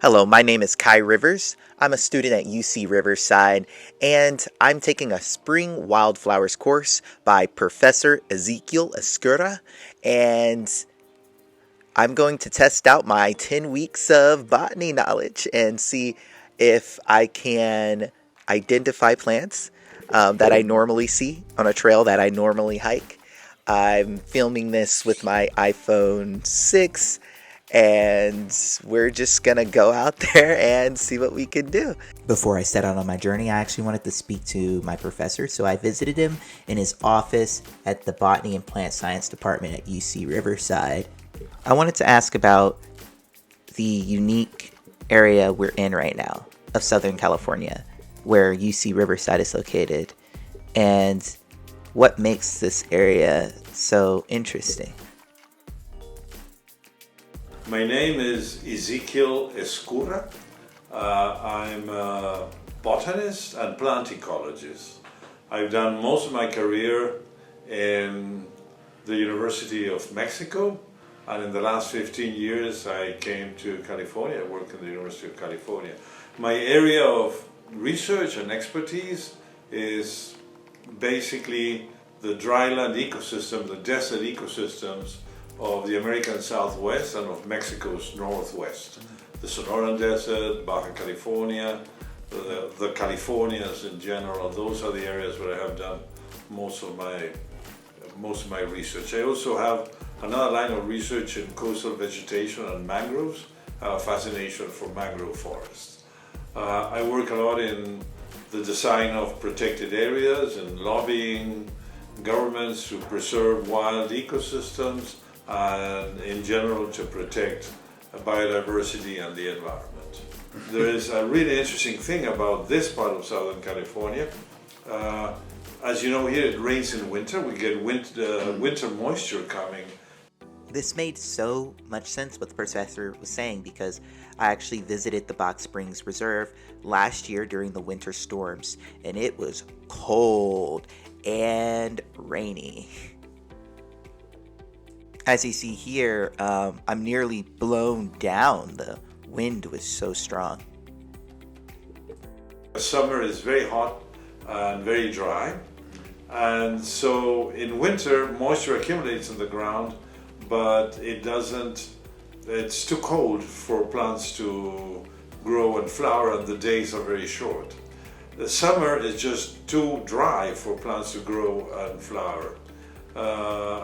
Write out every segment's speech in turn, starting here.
Hello, my name is Kai Rivers. I'm a student at UC Riverside, and I'm taking a Spring Wildflowers course by Professor Exequiel Ezcurra, and I'm going to test out my 10 weeks of botany knowledge and see if I can identify plants that I normally see on a trail that I normally hike. I'm filming this with my iPhone 6, and we're just gonna go out there and see what we can do. Before I set out on my journey, I actually wanted to speak to my professor, so I visited him in his office at the Botany and Plant Science Department at UC Riverside. I wanted to ask about the unique area we're in right now of Southern California, where UC Riverside is located, and what makes this area so interesting. My name is Exequiel Ezcurra. I'm a botanist and plant ecologist. I've done most of my career in the University of Mexico, and in the last 15 years I came to California. I work in the University of California. My area of research and expertise is basically the dryland ecosystem, the desert ecosystems of the American Southwest and of Mexico's Northwest. The Sonoran Desert, Baja California, the Californias in general, those are the areas where I have done most of my research. I also have another line of research in coastal vegetation and mangroves. I have a fascination for mangrove forests. I work a lot in the design of protected areas and lobbying governments to preserve wild ecosystems and in general to protect biodiversity and the environment. There is a really interesting thing about this part of Southern California. As you know, here it rains in winter. We get winter moisture coming. This made so much sense what the professor was saying, because I actually visited the Box Springs Reserve last year during the winter storms, and it was cold and rainy. As you see here, I'm nearly blown down. The wind was so strong. Summer is very hot and very dry, and so in winter moisture accumulates in the ground, but it's too cold for plants to grow and flower, and the days are very short. The summer is just too dry for plants to grow and flower.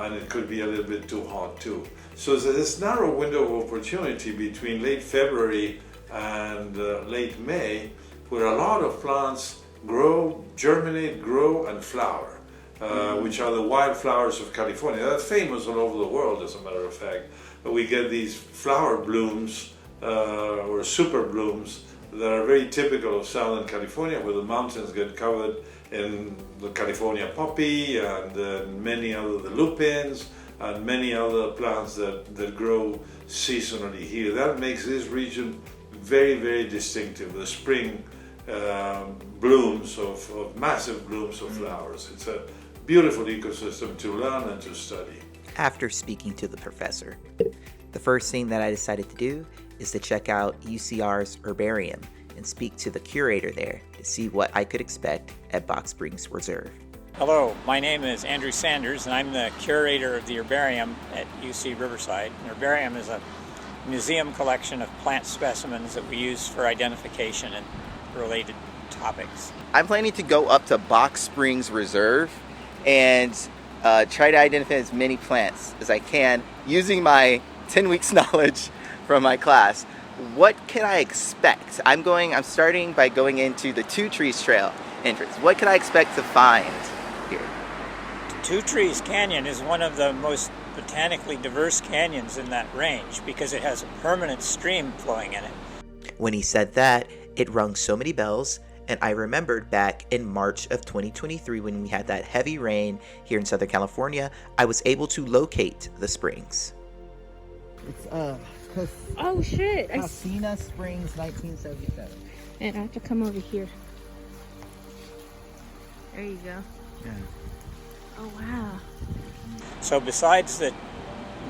And it could be a little bit too hot too. So there's this narrow window of opportunity between late February and late May, where a lot of plants grow, germinate, grow, and flower, which are the wildflowers of California. They're famous all over the world, as a matter of fact. We get these flower blooms or super blooms that are very typical of Southern California, where the mountains get covered in the California poppy and many other, the lupins and many other plants that grow seasonally here. That makes this region very, very distinctive. The spring blooms of massive blooms of flowers. It's a beautiful ecosystem to learn and to study. After speaking to the professor, the first thing that I decided to do is to check out UCR's Herbarium and speak to the curator there to see what I could expect at Box Springs Reserve. Hello, my name is Andrew Sanders, and I'm the curator of the Herbarium at UC Riverside. An herbarium is a museum collection of plant specimens that we use for identification and related topics. I'm planning to go up to Box Springs Reserve and try to identify as many plants as I can using my 10 weeks knowledge from my class. What can I expect? I'm starting by going into the Two Trees Trail entrance. What can I expect to find here? Two Trees Canyon is one of the most botanically diverse canyons in that range because it has a permanent stream flowing in it. When he said that, it rung so many bells, and I remembered back in March of 2023 when we had that heavy rain here in Southern California, I was able to locate the springs. It's Oh shit! Hasina Springs, 1977. And I have to come over here. There you go. Yeah. Oh wow. So besides the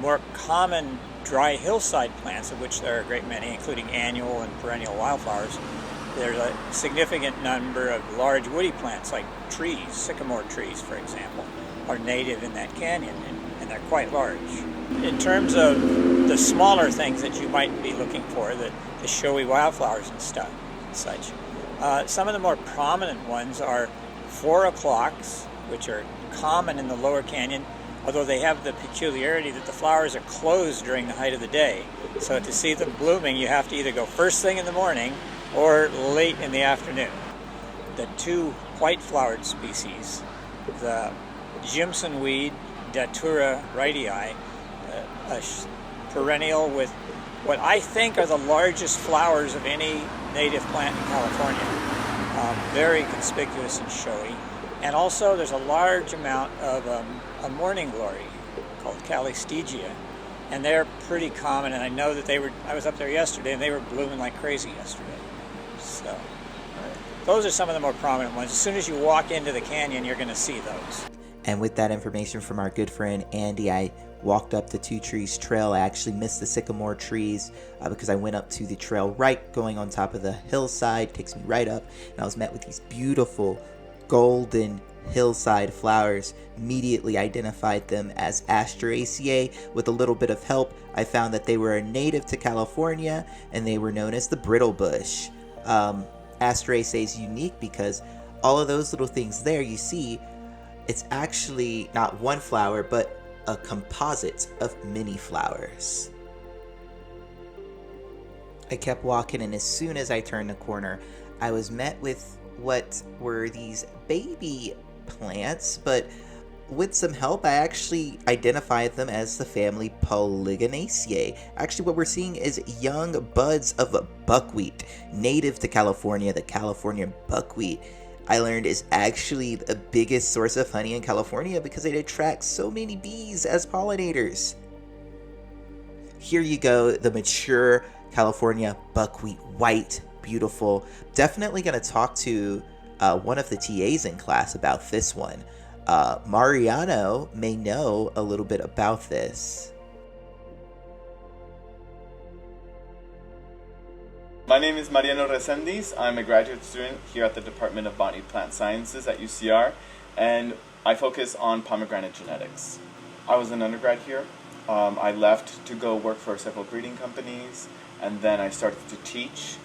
more common dry hillside plants, of which there are a great many, including annual and perennial wildflowers, there's a significant number of large woody plants like trees, sycamore trees, for example, are native in that canyon, and they're quite large. In terms of the smaller things that you might be looking for, the showy wildflowers and stuff, and such, some of the more prominent ones are 4 o'clocks, which are common in the lower canyon, although they have the peculiarity that the flowers are closed during the height of the day. So to see them blooming, you have to either go first thing in the morning or late in the afternoon. The 2 white-flowered species, the Jimson weed, Datura wrightii, a perennial with what I think are the largest flowers of any native plant in California. Very conspicuous and showy. And also there's a large amount of a morning glory called Calistegia, and they're pretty common, and I know that I was up there yesterday and they were blooming like crazy yesterday. So those are some of the more prominent ones. As soon as you walk into the canyon, you're going to see those. And with that information from our good friend Andy, I walked up the Two Trees Trail. I actually missed the sycamore trees because I went up to the trail right going on top of the hillside. Takes me right up, and I was met with these beautiful golden hillside flowers. Immediately identified them as Asteraceae. With a little bit of help, I found that they were native to California, and they were known as the brittle bush. Asteraceae is unique because all of those little things there you see, it's actually not one flower, but a composite of many flowers. I kept walking, and as soon as I turned the corner, I was met with what were these baby plants, but with some help, I actually identified them as the family Polygonaceae. Actually, what we're seeing is young buds of buckwheat, native to California. The California buckwheat, I learned, is actually the biggest source of honey in California because it attracts so many bees as pollinators. Here you go, the mature California buckwheat, white, beautiful. Definitely going to talk to one of the TAs in class about this one. Mariano may know a little bit about this. My name is Mariano Resendiz. I'm a graduate student here at the Department of Botany Plant Sciences at UCR, and I focus on pomegranate genetics. I was an undergrad here. I left to go work for several breeding companies, and then I started to teach.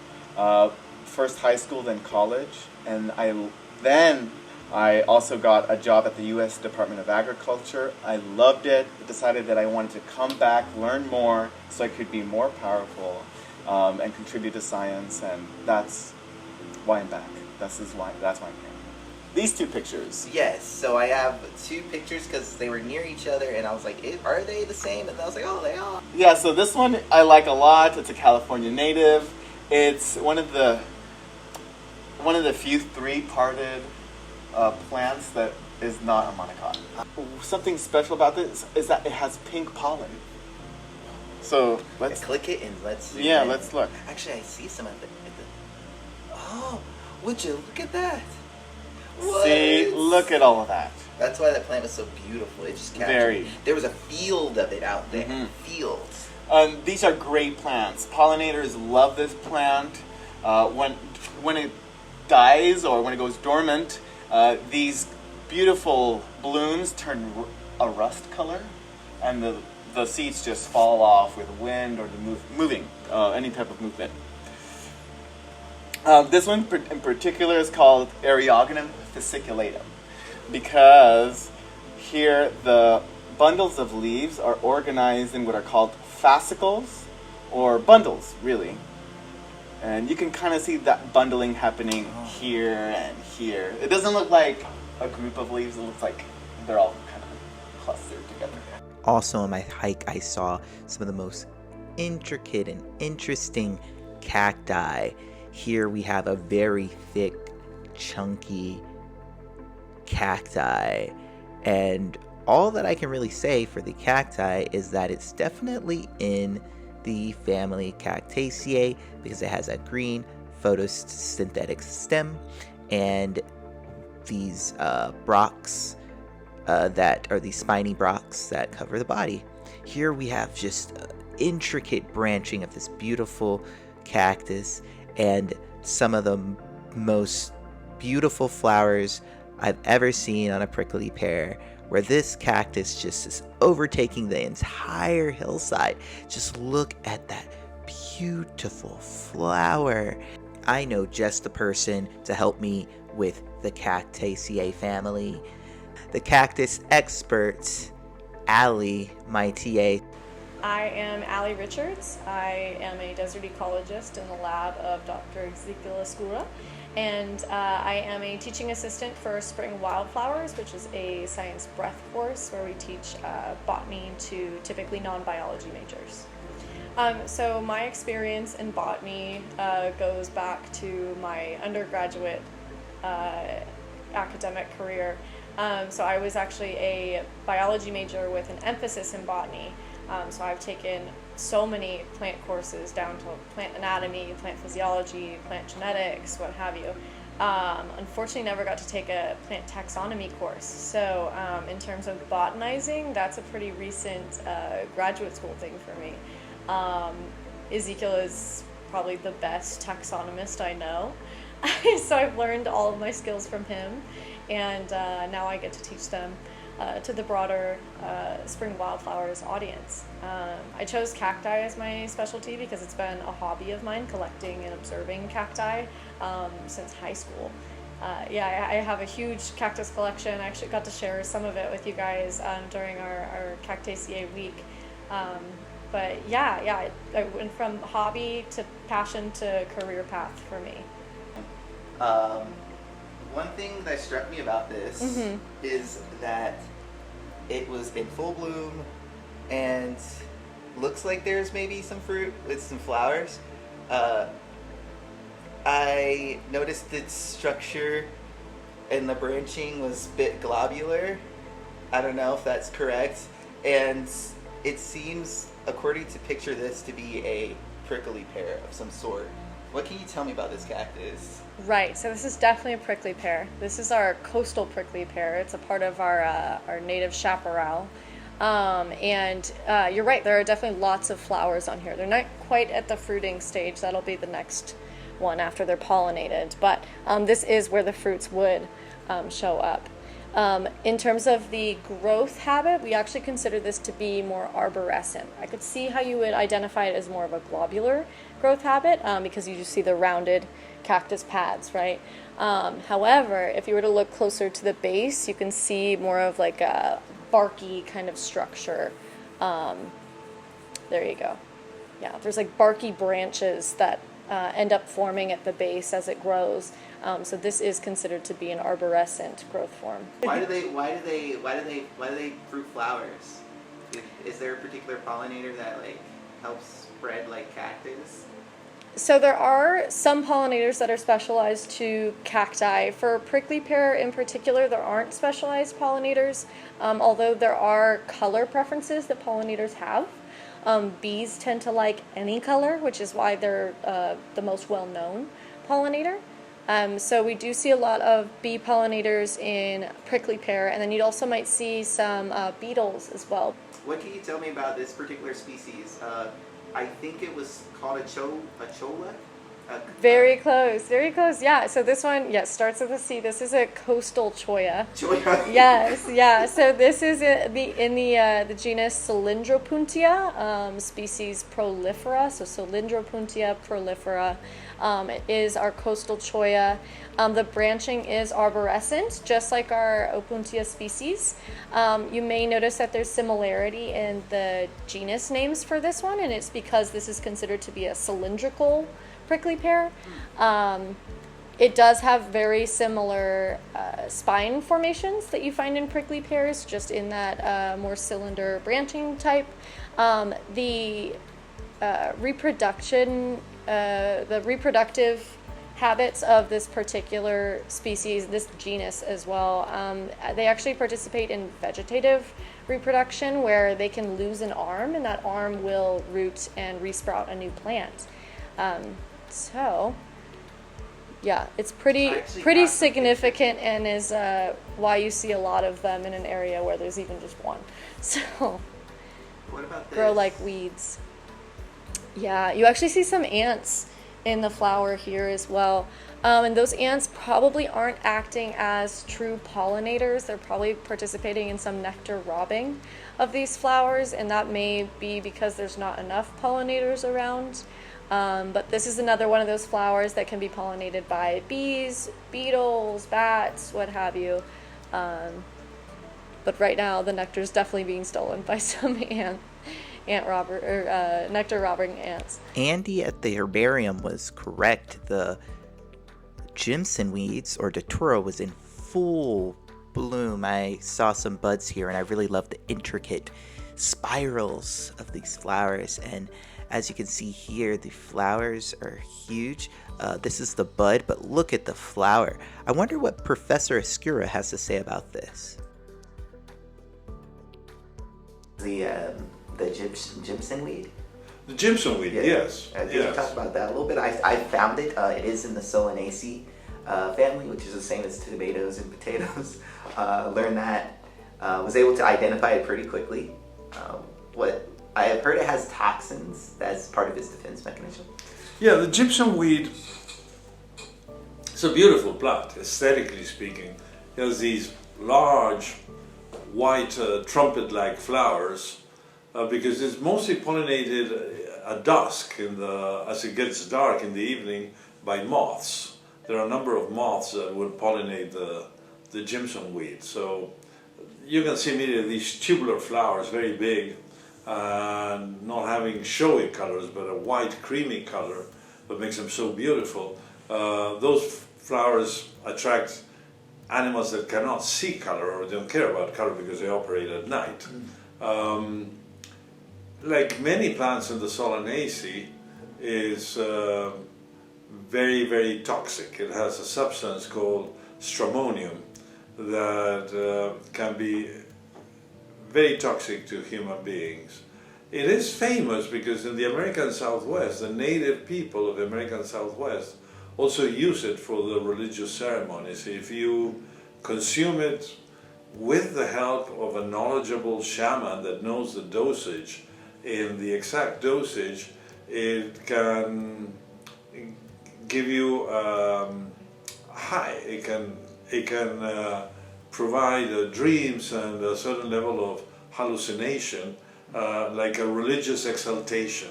First high school, then college, and I also got a job at the U.S. Department of Agriculture. I loved it. I decided that I wanted to come back, learn more, so I could be more powerful and contribute to science, and that's why I'm back. That's why I'm here. These 2 pictures. Yes, so I have 2 pictures because they were near each other, and I was like, are they the same? And I was like, oh, they are. Yeah, so this one I like a lot. It's a California native. It's one of the few 3-parted plants that is not a monocot. Something special about this is that it has pink pollen. So let's click it and let's see. Yeah, let's look. Actually, I see some at the. Oh, would you look at that? What? See, look at all of that. That's why that plant was so beautiful. It just captured me. There was a field of it out there. Mm-hmm. Fields. These are great plants. Pollinators love this plant. When it dies or when it goes dormant, these beautiful blooms turn a rust color, and the seeds just fall off with wind or any type of movement. This one in particular is called Eriogonum fasciculatum because here the bundles of leaves are organized in what are called fascicles, or bundles, really. And you can kind of see that bundling happening here and here. It doesn't look like a group of leaves. It looks like they're all kind of clustered together. Also on my hike, I saw some of the most intricate and interesting cacti. Here we have a very thick, chunky cacti. And all that I can really say for the cacti is that it's definitely in the family Cactaceae because it has a green photosynthetic stem and these brocks that are these spiny brocks that cover the body. Here we have just intricate branching of this beautiful cactus and some of the most beautiful flowers I've ever seen on a prickly pear, where this cactus just is overtaking the entire hillside. Just look at that beautiful flower. I know just the person to help me with the Cactaceae family. The cactus expert, Allie, my TA. I am Allie Richards. I am a desert ecologist in the lab of Dr. Exequiel Ezcurra, and I am a teaching assistant for Spring Wildflowers, which is a science breadth course where we teach botany to typically non-biology majors. So my experience in botany goes back to my undergraduate academic career. So I was actually a biology major with an emphasis in botany. So I've taken so many plant courses down to plant anatomy, plant physiology, plant genetics, what have you. Unfortunately, never got to take a plant taxonomy course. So in terms of botanizing, that's a pretty recent graduate school thing for me. Exequiel is probably the best taxonomist I know. So I've learned all of my skills from him, and now I get to teach them to the broader Spring Wildflowers audience. I chose cacti as my specialty because it's been a hobby of mine, collecting and observing cacti since high school. I have a huge cactus collection. I actually got to share some of it with you guys during our Cactaceae week. But I went from hobby to passion to career path for me. One thing that struck me about this is that it was in full bloom and looks like there's maybe some fruit with some flowers. I noticed its structure and the branching was a bit globular. I don't know if that's correct. And it seems, according to picture this, to be a prickly pear of some sort. What can you tell me about this cactus? Right, so this is definitely a prickly pear. This is our coastal prickly pear. It's a part of our native chaparral. You're right, there are definitely lots of flowers on here. They're not quite at the fruiting stage. That'll be the next one after they're pollinated. But this is where the fruits would show up. In terms of the growth habit, we actually consider this to be more arborescent. I could see how you would identify it as more of a globular growth habit because you just see the rounded cactus pads, right? However, if you were to look closer to the base, you can see more of like a barky kind of structure. There you go. Yeah, there's like barky branches that end up forming at the base as it grows. So this is considered to be an arborescent growth form. Why do they fruit flowers? Is there a particular pollinator that like helps spread like cactus? So there are some pollinators that are specialized to cacti. For prickly pear in particular, there aren't specialized pollinators, although there are color preferences that pollinators have. Bees tend to like any color, which is why they're the most well-known pollinator. So we do see a lot of bee pollinators in prickly pear, and then you also might see some beetles as well. What can you tell me about this particular species? I think it was called a cholla? Very close, yeah. So this one, yes, starts with a C. This is a coastal cholla. Cholla? Yes, yeah. So this is in the genus Cylindropuntia, species prolifera. So Cylindropuntia prolifera is our coastal cholla. The branching is arborescent, just like our Opuntia species. You may notice that there's similarity in the genus names for this one, and it's because this is considered to be a cylindrical prickly pear. It does have very similar spine formations that you find in prickly pears, just in that more cylinder branching type. The reproductive habits of this particular species, this genus as well, they actually participate in vegetative reproduction where they can lose an arm and that arm will root and resprout a new plant. So yeah, it's pretty significant and is why you see a lot of them in an area where there's even just one. So what about this? Grow like weeds. Yeah, you actually see some ants in the flower here as well. And those ants probably aren't acting as true pollinators. They're probably participating in some nectar robbing of these flowers, and that may be because there's not enough pollinators around. But this is another one of those flowers that can be pollinated by bees, beetles, bats, what have you. But right now, the nectar is definitely being stolen by some nectar robbing ants. Andy at the herbarium was correct. The Jimson weeds, or datura, was in full bloom. I saw some buds here, and I really love the intricate spirals of these flowers. And as you can see here, the flowers are huge. This is the bud, but look at the flower. I wonder what Professor Ezcurra has to say about this. The Jimson weed? The Jimson weed, yes. Can you talk about that a little bit? I found it. It is in the Solanaceae family, which is the same as tomatoes and potatoes. Learned that. Was able to identify it pretty quickly. What I have heard, it has toxins. That's part of its defense mechanism. Yeah, the gypsum weed is a beautiful plant, aesthetically speaking. It has these large, white, trumpet-like flowers because it's mostly pollinated at dusk, as it gets dark in the evening, by moths. There are a number of moths that will pollinate the gypsum weed. So you can see immediately these tubular flowers, very big, not having showy colors, but a white, creamy color that makes them so beautiful. Those flowers attract animals that cannot see color or don't care about color because they operate at night. Like many plants in the Solanaceae, is very, very toxic. It has a substance called stramonium that can be very toxic to human beings. It is famous because in the American Southwest, the native people of the American Southwest also use it for the religious ceremonies. If you consume it with the help of a knowledgeable shaman that knows the dosage, in the exact dosage, it can give you high. It can provide dreams and a certain level of hallucination, like a religious exaltation.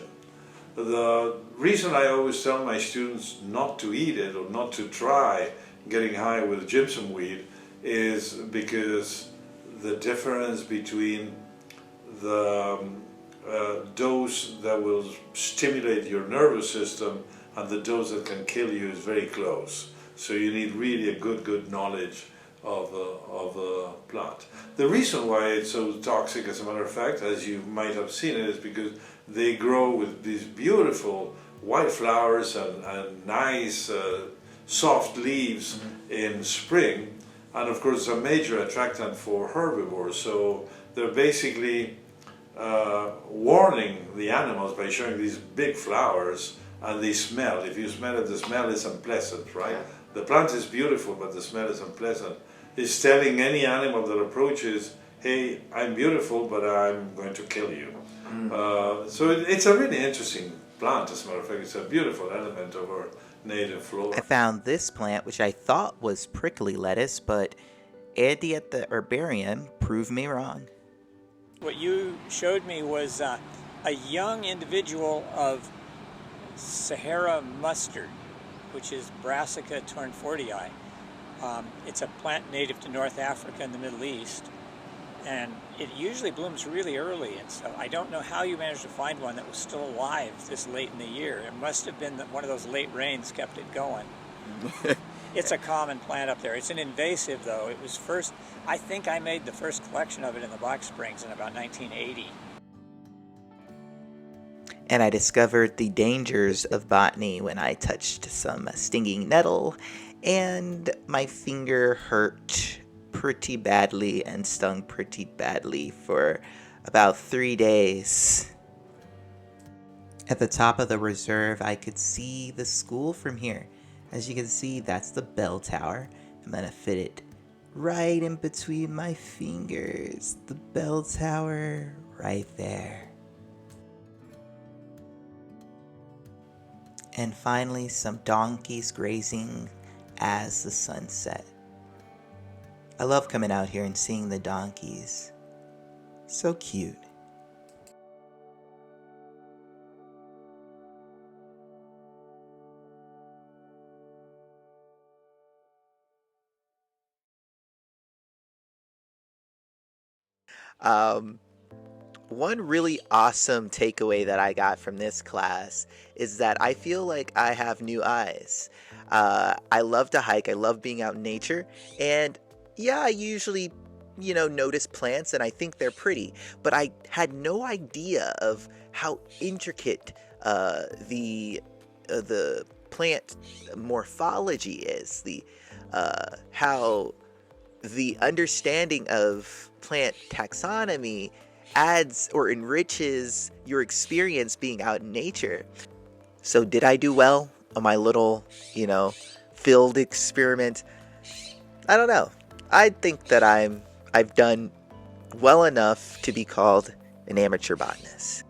The reason I always tell my students not to eat it or not to try getting high with gypsum weed is because the difference between the dose that will stimulate your nervous system and the dose that can kill you is very close. So you need really a good knowledge of the plant. The reason why it's so toxic, as a matter of fact, as you might have seen it, is because they grow with these beautiful white flowers and nice soft leaves in spring, and of course it's a major attractant for herbivores. So they're basically warning the animals by showing these big flowers, and they smell. If you smell it, the smell is unpleasant, right? Yeah. The plant is beautiful, but the smell is unpleasant. It's telling any animal that approaches, hey, I'm beautiful, but I'm going to kill you. So it's a really interesting plant, as a matter of fact. It's a beautiful element of our native flora. I found this plant, which I thought was prickly lettuce, but Andy at the herbarium proved me wrong. What you showed me was a young individual of Sahara mustard, which is Brassica tournefortii. It's a plant native to North Africa and the Middle East, and it usually blooms really early, and so I don't know how you managed to find one that was still alive this late in the year. It must have been that one of those late rains kept it going. It's a common plant up there. It's an invasive, though. It was first, I think I made the first collection of it in the Box Springs in about 1980. And I discovered the dangers of botany when I touched some stinging nettle, and my finger hurt pretty badly and stung pretty badly for about 3 days. At the top of the reserve, I could see the school from here. As you can see, that's the bell tower. I'm gonna fit it right in between my fingers. The bell tower right there. And finally, some donkeys grazing as the sun set. I love coming out here and seeing the donkeys. So cute. Um, One really awesome takeaway that I got from this class is that I feel like I have new eyes. I love to hike, I love being out in nature, and yeah, I usually, notice plants and I think they're pretty, but I had no idea of how intricate the plant morphology is, how the understanding of plant taxonomy adds or enriches your experience being out in nature. So did I do well on my little, field experiment? I don't know. I think that I've done well enough to be called an amateur botanist.